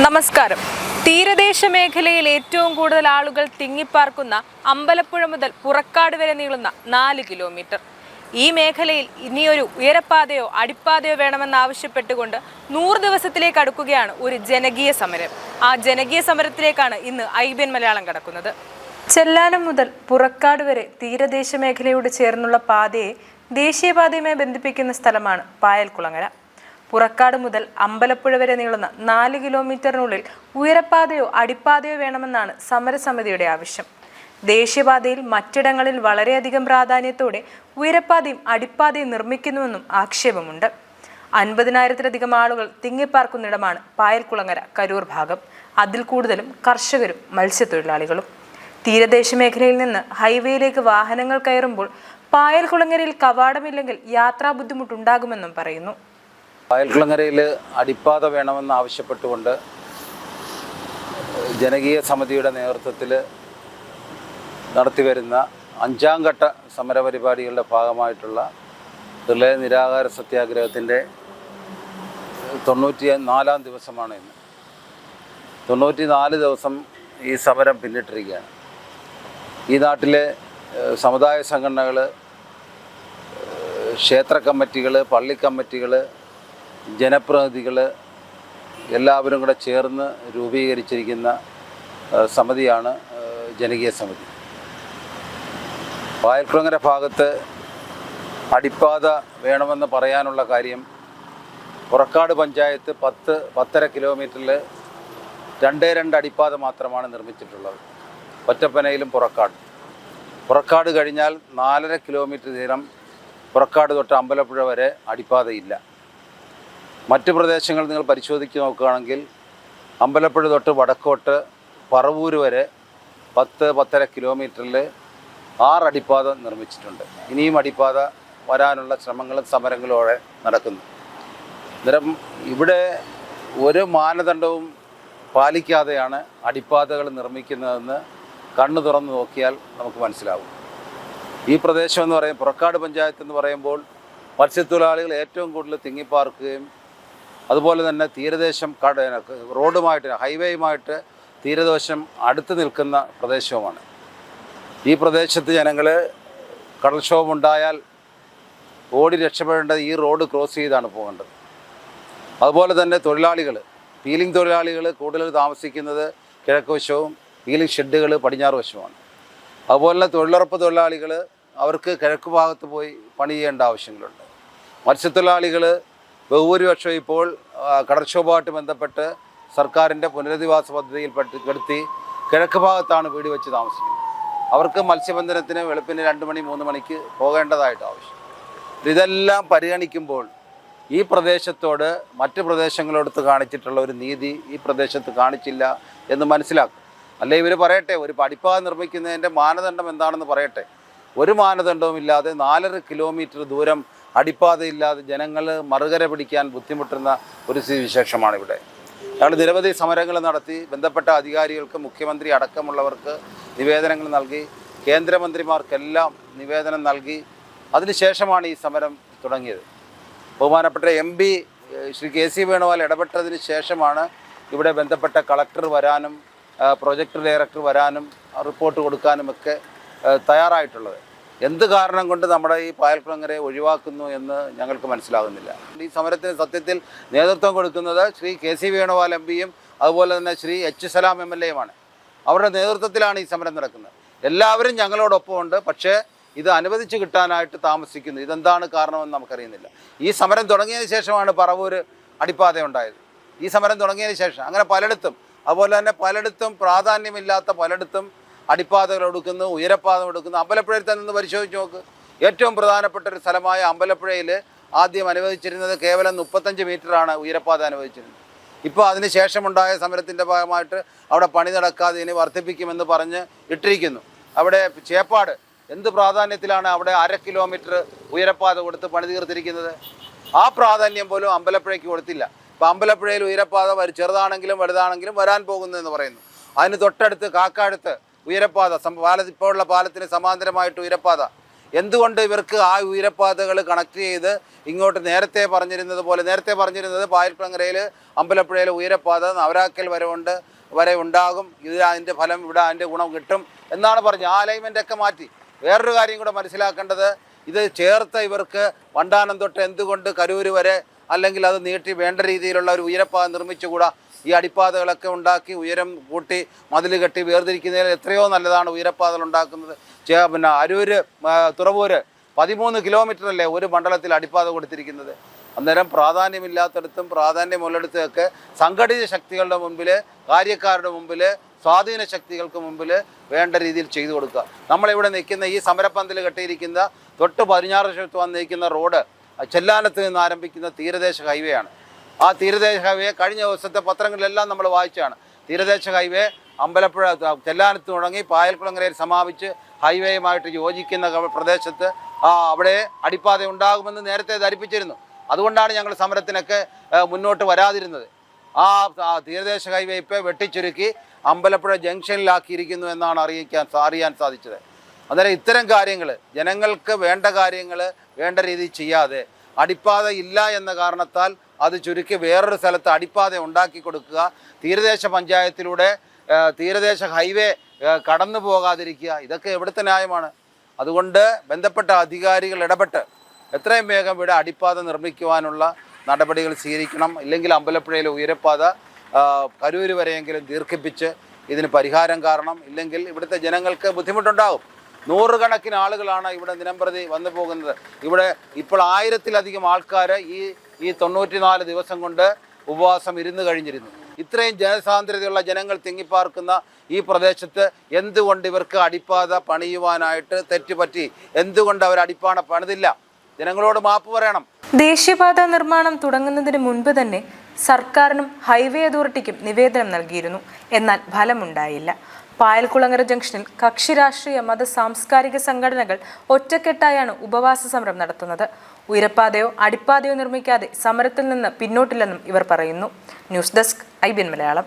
നമസ്കാരം. തീരദേശ മേഖലയിൽ ഏറ്റവും കൂടുതൽ ആളുകൾ തിങ്ങിപ്പാർക്കുന്ന അമ്പലപ്പുഴ മുതൽ പുറക്കാട് വരെ നീളുന്ന 4 കിലോമീറ്റർ. ഈ മേഖലയിൽ ഇനിയൊരു ഉയരപ്പാതയോ അടിപ്പാതയോ വേണമെന്നാവശ്യപ്പെട്ടുകൊണ്ട് 100 ദിവസത്തിലേക്ക് അടുക്കുകയാണ് ഒരു ജനകീയ സമരം. ആ ജനകീയ സമരത്തിലേക്കാണ് ഇന്ന് IBN മലയാളം കടക്കുന്നത്. ചെല്ലാനം മുതൽ പുറക്കാട് വരെ തീരദേശ മേഖലയോട് ചേർന്നുള്ള പാതയെ ദേശീയപാതയുമായി ബന്ധിപ്പിക്കുന്ന സ്ഥലമാണ് പായൽക്കുളങ്ങര. പുറക്കാട് മുതൽ അമ്പലപ്പുഴ വരെ നീളുന്ന 4 കിലോമീറ്ററിനുള്ളിൽ ഉയരപ്പാതയോ അടിപ്പാതയോ വേണമെന്നാണ് സമരസമിതിയുടെ ആവശ്യം. ദേശീയപാതയിൽ മറ്റിടങ്ങളിൽ വളരെയധികം പ്രാധാന്യത്തോടെ ഉയരപ്പാതയും അടിപ്പാതയും നിർമ്മിക്കുന്നുവെന്നും ആക്ഷേപമുണ്ട്. 50,000-ലധികം ആളുകൾ തിങ്ങിപ്പാർക്കുന്നിടമാണ് പായൽക്കുളങ്ങര കരൂർ ഭാഗം. അതിൽ കൂടുതലും കർഷകരും മത്സ്യത്തൊഴിലാളികളും. തീരദേശ മേഖലയിൽ നിന്ന് ഹൈവേയിലേക്ക് വാഹനങ്ങൾ കയറുമ്പോൾ പായൽക്കുളങ്ങരയിൽ കവാടമില്ലെങ്കിൽ യാത്രാ ബുദ്ധിമുട്ടുണ്ടാകുമെന്നും പറയുന്നു. പായൽക്കുളങ്ങരയിൽ അടിപ്പാത വേണമെന്ന് ആവശ്യപ്പെട്ടുകൊണ്ട് ജനകീയ സമിതിയുടെ നേതൃത്വത്തിൽ നടത്തിവരുന്ന 5ാം ഘട്ട സമരപരിപാടികളുടെ ഭാഗമായിട്ടുള്ള റിലേ നിരാഹാര സത്യാഗ്രഹത്തിൻ്റെ 94ാം ദിവസമാണ് ഇന്ന്. 94 ദിവസം ഈ സമരം പിന്നിട്ടിരിക്കുകയാണ്. ഈ നാട്ടിലെ സമുദായ സംഘടനകൾ, ക്ഷേത്ര കമ്മിറ്റികൾ, പള്ളി കമ്മിറ്റികൾ, ജനപ്രതിനിധികൾ എല്ലാവരും കൂടെ ചേർന്ന് രൂപീകരിച്ചിരിക്കുന്ന സമിതിയാണ് ജനകീയ സമിതി. പായൽക്കുളങ്ങര ഭാഗത്ത് അടിപ്പാത വേണമെന്ന് പറയാനുള്ള കാര്യം, പുറക്കാട് പഞ്ചായത്ത് 10-10.5 കിലോമീറ്ററിൽ 2 അടിപ്പാത മാത്രമാണ് നിർമ്മിച്ചിട്ടുള്ളത്. ഒറ്റപ്പനയിലും പുറക്കാട് കഴിഞ്ഞാൽ 4.5 കിലോമീറ്റർ ദൂരം പുറക്കാട് തൊട്ട് അമ്പലപ്പുഴ വരെ അടിപ്പാതയില്ല. മറ്റ് പ്രദേശങ്ങൾ നിങ്ങൾ പരിശോധിച്ച് നോക്കുകയാണെങ്കിൽ അമ്പലപ്പുഴ തൊട്ട് വടക്കോട്ട് പറവൂര് വരെ 10-10.5 കിലോമീറ്ററിൽ 6 അടിപ്പാത നിർമ്മിച്ചിട്ടുണ്ട്. ഇനിയും അടിപ്പാത വരാനുള്ള ശ്രമങ്ങളും സമരങ്ങളോടെ നടക്കുന്നു. അന്നേരം ഇവിടെ ഒരു മാനദണ്ഡവും പാലിക്കാതെയാണ് അടിപ്പാതകൾ നിർമ്മിക്കുന്നതെന്ന് കണ്ണു തുറന്ന് നോക്കിയാൽ നമുക്ക് മനസ്സിലാവും. ഈ പ്രദേശം എന്ന് പറയുമ്പോൾ പുറക്കാട് പഞ്ചായത്ത് എന്ന് പറയുമ്പോൾ മത്സ്യത്തൊഴിലാളികൾ ഏറ്റവും കൂടുതൽ തിങ്ങിപ്പാർക്കുകയും അതുപോലെ തന്നെ തീരദേശം റോഡുമായിട്ട് ഹൈവേയുമായിട്ട് തീരദേശം അടുത്ത് നിൽക്കുന്ന പ്രദേശവുമാണ്. ഈ പ്രദേശത്ത് ജനങ്ങൾ കടൽക്ഷോഭമുണ്ടായാൽ ഓടി രക്ഷപ്പെടേണ്ടത് ഈ റോഡ് ക്രോസ് ചെയ്താണ് പോകേണ്ടത്. അതുപോലെ തന്നെ പീലിംഗ് തൊഴിലാളികൾ കൂടുതൽ താമസിക്കുന്നത് കിഴക്ക് വശവും പീലിംഗ് ഷെഡുകൾ പടിഞ്ഞാറ് വശവുമാണ്. അതുപോലെ തൊഴിലുറപ്പ് തൊഴിലാളികൾ അവർക്ക് കിഴക്ക് ഭാഗത്ത് പോയി പണി ചെയ്യേണ്ട ആവശ്യങ്ങളുണ്ട്. മത്സ്യത്തൊഴിലാളികൾ ബഹുഭൂരിപക്ഷം ഇപ്പോൾ കടൽക്ഷോഭമായിട്ട് ബന്ധപ്പെട്ട് സർക്കാരിൻ്റെ പുനരധിവാസ പദ്ധതിയിൽ പെടുത്തി കിഴക്ക് ഭാഗത്താണ് വീട് വെച്ച് താമസിക്കുന്നത്. അവർക്ക് മത്സ്യബന്ധനത്തിന് വെളുപ്പിന് 2 മണി 3 മണിക്ക് പോകേണ്ടതായിട്ട് ആവശ്യം. ഇതെല്ലാം പരിഗണിക്കുമ്പോൾ ഈ പ്രദേശത്തോട് മറ്റ് പ്രദേശങ്ങളോടത്ത് കാണിച്ചിട്ടുള്ള ഒരു നീതി ഈ പ്രദേശത്ത് കാണിച്ചില്ല എന്ന് മനസ്സിലാക്കും. അല്ലെ ഇവർ പറയട്ടെ, ഒരു അടിപ്പാത നിർമ്മിക്കുന്നതിൻ്റെ മാനദണ്ഡം എന്താണെന്ന് പറയട്ടെ. ഒരു മാനദണ്ഡവും ഇല്ലാതെ 4.5 കിലോമീറ്റർ ദൂരം അടിപ്പാതയില്ലാതെ ജനങ്ങൾ മറുകര പിടിക്കാൻ ബുദ്ധിമുട്ടുന്ന ഒരു സ്ഥിതിവിശേഷമാണ് ഇവിടെ. ഞങ്ങൾ നിരവധി സമരങ്ങൾ നടത്തി ബന്ധപ്പെട്ട അധികാരികൾക്ക്, മുഖ്യമന്ത്രി അടക്കമുള്ളവർക്ക് നിവേദനങ്ങൾ നൽകി, കേന്ദ്രമന്ത്രിമാർക്കെല്ലാം നിവേദനം നൽകി. അതിനുശേഷമാണ് ഈ സമരം തുടങ്ങിയത്. ബഹുമാനപ്പെട്ട MP ശ്രീ KC വേണുഗോപാൽ ഇടപെട്ടതിന് ശേഷമാണ് ഇവിടെ ബന്ധപ്പെട്ട കളക്ടർ വരാനും പ്രൊജക്ട് ഡയറക്ടർ വരാനും റിപ്പോർട്ട് കൊടുക്കാനുമൊക്കെ തയ്യാറായിട്ടുള്ളത്. എന്ത് കാരണം കൊണ്ട് നമ്മുടെ ഈ പായൽക്കുളങ്ങരയെ ഒഴിവാക്കുന്നു എന്ന് ഞങ്ങൾക്ക് മനസ്സിലാകുന്നില്ല. ഈ സമരത്തിന് സത്യത്തിൽ നേതൃത്വം കൊടുക്കുന്നത് ശ്രീ KC വേണുഗോപാൽ MPയും അതുപോലെ തന്നെ ശ്രീ H. സലാം MLAയുമാണ്. അവരുടെ നേതൃത്വത്തിലാണ് ഈ സമരം നടക്കുന്നത്. എല്ലാവരും ഞങ്ങളോടൊപ്പമുണ്ട്. പക്ഷേ ഇത് അനുവദിച്ച് കിട്ടാനായിട്ട് താമസിക്കുന്നു. ഇതെന്താണ് കാരണമെന്ന് നമുക്കറിയുന്നില്ല. ഈ സമരം തുടങ്ങിയതിന് ശേഷമാണ് പറവൂര് അടിപ്പാത ഉണ്ടായത്. ഈ സമരം തുടങ്ങിയതിന് ശേഷം അങ്ങനെ പലയിടത്തും, അതുപോലെ തന്നെ പലയിടത്തും പ്രാധാന്യമില്ലാത്ത പലയിടത്തും അടിപ്പാതകൾ എടുക്കുന്നു, ഉയരപ്പാത എടുക്കുന്നു. അമ്പലപ്പുഴയിൽ തന്നെ പരിശോധിച്ച് നോക്ക്. ഏറ്റവും പ്രധാനപ്പെട്ട ഒരു സ്ഥലമായ അമ്പലപ്പുഴയിൽ ആദ്യം അനുവദിച്ചിരുന്നത് കേവലം 35 മീറ്ററാണ് ഉയരപ്പാത അനുവദിച്ചിരുന്നത്. ഇപ്പോൾ അതിന് ശേഷമുണ്ടായ സമരത്തിൻ്റെ ഭാഗമായിട്ട് അവിടെ പണി നടക്കാതെ ഇനി വർദ്ധിപ്പിക്കുമെന്ന് പറഞ്ഞ് ഇട്ടിരിക്കുന്നു. അവിടെ ചേപ്പാട് എന്ത് പ്രാധാന്യത്തിലാണ് അവിടെ 1/2 കിലോമീറ്റർ ഉയരപ്പാത കൊടുത്ത് പണി തീർത്തിരിക്കുന്നത്. ആ പ്രാധാന്യം പോലും അമ്പലപ്പുഴയ്ക്ക് കൊടുത്തില്ല. ഇപ്പോൾ അമ്പലപ്പുഴയിൽ ഉയരപ്പാത ചെറുതാണെങ്കിലും വലുതാണെങ്കിലും വരാൻ പോകുന്നതെന്ന് പറയുന്നു. അതിന് തൊട്ടടുത്ത് കാക്കാടുത്ത് ഉയരപ്പാത, ഇപ്പോൾ ഉള്ള പാലത്തിന് സമാന്തരമായിട്ട് ഉയരപ്പാത. എന്തുകൊണ്ട് ഇവർക്ക് ആ ഉയരപ്പാതകൾ കണക്ട് ചെയ്ത് ഇങ്ങോട്ട് നേരത്തെ പറഞ്ഞിരുന്നത് പായൽക്കുളങ്ങരയിൽ അമ്പലപ്പുഴയിലെ ഉയരപ്പാത നവരാക്കൽ വരെ ഉണ്ടാകും, ഇത് അതിൻ്റെ ഫലം ഇവിടെ അതിൻ്റെ ഗുണം കിട്ടും എന്നാണ് പറഞ്ഞത്. ആ അലൈൻമെൻ്റൊക്കെ മാറ്റി. വേറൊരു കാര്യം കൂടെ മനസ്സിലാക്കേണ്ടത്, ഇത് ചേർത്ത ഇവർക്ക് വണ്ടാനം തൊട്ട് എന്തുകൊണ്ട് കരൂർ വരെ അല്ലെങ്കിൽ അത് നീട്ടി വേണ്ട രീതിയിലുള്ള ഒരു ഉയരപ്പാത നിർമ്മിച്ചുകൂടാ? ഈ അടിപ്പാതകളൊക്കെ ഉണ്ടാക്കി ഉയരം കൂട്ടി മതിൽ കെട്ടി വേർതിരിക്കുന്നതിൽ എത്രയോ നല്ലതാണ് ഉയരപ്പാതകൾ ഉണ്ടാക്കുന്നത്. പിന്നെ അരൂര് തുറവൂര് 13 കിലോമീറ്ററല്ലേ ഒരു മണ്ഡലത്തിൽ അടിപ്പാത കൊടുത്തിരിക്കുന്നത്. അന്നേരം പ്രാധാന്യമില്ലാത്തടത്തും പ്രാധാന്യമുള്ളിടത്തൊക്കെ സംഘടിത ശക്തികളുടെ മുമ്പിൽ, കാര്യക്കാരുടെ മുമ്പിൽ, സ്വാധീന ശക്തികൾക്ക് മുമ്പിൽ വേണ്ട രീതിയിൽ ചെയ്തു കൊടുക്കുക. നമ്മളിവിടെ നിൽക്കുന്ന ഈ സമരപ്പന്തൽ കെട്ടിയിരിക്കുന്ന തൊട്ട് 16 വശത്ത് വന്ന് നിൽക്കുന്ന റോഡ് ചെല്ലാനത്ത് നിന്ന് ആരംഭിക്കുന്ന തീരദേശ ഹൈവേ ആണ്. ആ തീരദേശ ഹൈവേ കഴിഞ്ഞ ദിവസത്തെ പത്രങ്ങളിലെല്ലാം നമ്മൾ വായിച്ചാണ്. തീരദേശ ഹൈവേ അമ്പലപ്പുഴ ചെല്ലാനത്ത് തുടങ്ങി പായൽക്കുളങ്ങരയിൽ സമാപിച്ച് ഹൈവേയുമായിട്ട് യോജിക്കുന്ന പ്രദേശത്ത് അവിടെ അടിപ്പാത ഉണ്ടാകുമെന്ന് നേരത്തെ ധരിപ്പിച്ചിരുന്നു. അതുകൊണ്ടാണ് ഞങ്ങൾ സമരത്തിനൊക്കെ മുന്നോട്ട് വരാതിരുന്നത്. ആ തീരദേശ ഹൈവേ ഇപ്പോൾ വെട്ടിച്ചുരുക്കി അമ്പലപ്പുഴ ജംഗ്ഷനിലാക്കിയിരിക്കുന്നു എന്നാണ് അറിയാൻ സാധിച്ചത്. അന്നേരം ഇത്തരം കാര്യങ്ങൾ, ജനങ്ങൾക്ക് വേണ്ട കാര്യങ്ങൾ വേണ്ട രീതിയിൽ ചെയ്യാതെ അടിപ്പാത ഇല്ല എന്ന കാരണത്താൽ അത് ചുരുക്കി വേറൊരു സ്ഥലത്ത് അടിപ്പാത ഉണ്ടാക്കി കൊടുക്കുക, തീരദേശ പഞ്ചായത്തിലൂടെ തീരദേശ ഹൈവേ കടന്നു പോകാതിരിക്കുക, ഇതൊക്കെ എവിടുത്തെ ന്യായമാണ്? അതുകൊണ്ട് ബന്ധപ്പെട്ട അധികാരികൾ ഇടപെട്ട് എത്രയും വേഗം ഇവിടെ അടിപ്പാത നിർമ്മിക്കുവാനുള്ള നടപടികൾ സ്വീകരിക്കണം. ഇല്ലെങ്കിൽ അമ്പലപ്പുഴയിലെ ഉയരപ്പാത കരൂർ വരെയെങ്കിലും ദീർഘിപ്പിച്ച് ഇതിന് പരിഹാരം കാണണം. ഇല്ലെങ്കിൽ ഇവിടുത്തെ ജനങ്ങൾക്ക് ബുദ്ധിമുട്ടുണ്ടാകും. 100 കണക്കിന് ആളുകളാണ് ഇവിടെ ദിനംപ്രതി വന്നു പോകുന്നത്. ഇവിടെ ഇപ്പോൾ 1000-ലധികം ആൾക്കാർ ഈ 94 ദിവസം കൊണ്ട് ഉപവാസം ഇരുന്ന് കഴിഞ്ഞിരുന്നു. ഇത്രയും ജനസാന്ദ്രതയുള്ള ജനങ്ങൾ തിങ്ങിപ്പാർക്കുന്ന ഈ പ്രദേശത്ത് എന്തുകൊണ്ട് ഇവർക്ക് അടിപ്പാത പണിയുവാനായിട്ട് തെറ്റുപറ്റി? എന്തുകൊണ്ട് അവർ അടിപ്പാത പണിതില്ല? ജനങ്ങളോട് മാപ്പ് പറയണം. ദേശീയപാത നിർമ്മാണം തുടങ്ങുന്നതിന് മുൻപ് തന്നെ സർക്കാരിനും ഹൈവേ അതോറിറ്റിക്കും നിവേദനം നൽകിയിരുന്നു. എന്നാൽ ഫലമുണ്ടായില്ല. പായൽക്കുളങ്ങര ജംഗ്ഷനിൽ കക്ഷി രാഷ്ട്രീയ മത സാംസ്കാരിക സംഘടനകൾ ഒറ്റക്കെട്ടായാണ് ഉപവാസ സമരം നടത്തുന്നത്. ഉയരപ്പാതയോ അടിപ്പാതയോ നിർമ്മിക്കാതെ സമരത്തിൽ നിന്ന് പിന്നോട്ടില്ലെന്നും ഇവർ പറയുന്നു. News desk IBN Malayalam.